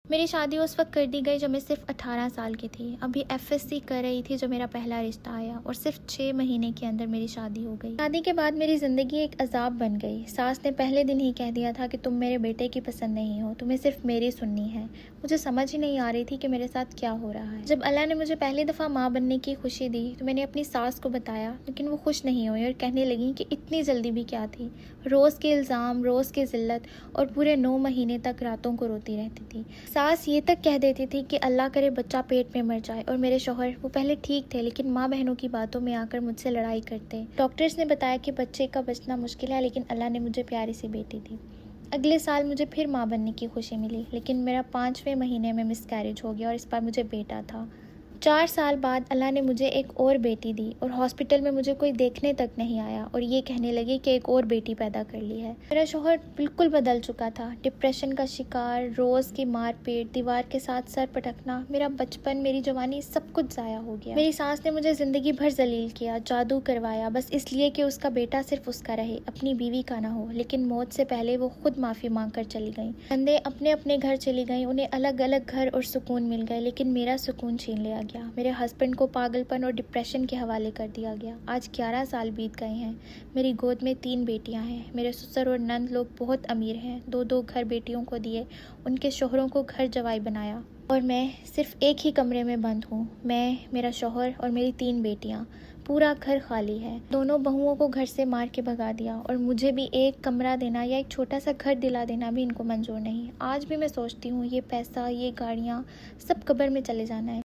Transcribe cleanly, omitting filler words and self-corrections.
मेरी शादी उस वक्त कर दी गई जब मैं सिर्फ 18 साल की थी। अभी एफएससी कर रही थी जब मेरा पहला रिश्ता आया और सिर्फ 6 महीने के अंदर मेरी शादी हो गई। शादी के बाद मेरी ज़िंदगी एक अजाब बन गई। सास ने पहले दिन ही कह दिया था कि तुम मेरे बेटे की पसंद नहीं हो, तुम्हें सिर्फ मेरी सुननी है। मुझे समझ ही नहीं आ रही थी कि मेरे साथ क्या हो रहा है। जब अल्लाह ने मुझे पहली दफ़ा माँ बनने की खुशी दी तो मैंने अपनी सास को बताया, लेकिन वो खुश नहीं हुई और कहने लगी कि इतनी जल्दी भी क्या थी। रोज़ के इल्ज़ाम, रोज़ की ज़िल्लत और पूरे 9 महीने तक रातों को रोती रहती थी। सास ये तक कह देती थी कि अल्लाह करे बच्चा पेट में मर जाए। और मेरे शौहर, वो पहले ठीक थे लेकिन माँ बहनों की बातों में आकर मुझसे लड़ाई करते। डॉक्टर्स ने बताया कि बच्चे का बचना मुश्किल है, लेकिन अल्लाह ने मुझे प्यारी सी बेटी दी। अगले साल मुझे फिर माँ बनने की खुशी मिली, लेकिन मेरा 5वें महीने में मिसकैरेज हो गया और इस बार मुझे बेटा था। 4 साल बाद अल्लाह ने मुझे एक और बेटी दी और हॉस्पिटल में मुझे कोई देखने तक नहीं आया और ये कहने लगे कि एक और बेटी पैदा कर ली है। मेरा शौहर बिल्कुल बदल चुका था। डिप्रेशन का शिकार, रोज़ की मारपीट, दीवार के साथ सर पटकना, मेरा बचपन, मेरी जवानी सब कुछ ज़ाया हो गया। मेरी सास ने मुझे ज़िंदगी भर जलील किया, जादू करवाया, बस इसलिए कि उसका बेटा सिर्फ उसका रहे, अपनी बीवी का ना हो। लेकिन मौत से पहले वो खुद माफ़ी मांग कर चली गई। बंदे अपने अपने घर चली गई, उन्हें अलग अलग घर और सुकून मिल गए, लेकिन मेरा सुकून छीन लिया गया। मेरे हस्बैंड को पागलपन और डिप्रेशन के हवाले कर दिया गया। आज 11 साल बीत गए हैं। मेरी गोद में 3 बेटियां हैं। मेरे ससुर और नंद लोग बहुत अमीर हैं। 2-2 घर बेटियों को दिए, उनके शोहरों को घर जवाई बनाया और मैं सिर्फ एक ही कमरे में बंद हूँ। मैं, मेरा शौहर और मेरी 3 बेटियां। पूरा घर खाली है। दोनों बहुओं को घर से मार के भगा दिया और मुझे भी एक कमरा देना या एक छोटा सा घर दिला देना भी इनको मंजूर नहीं। आज भी मैं सोचती हूँ ये पैसा, ये गाड़ियाँ सब कब्र में चले जाना है।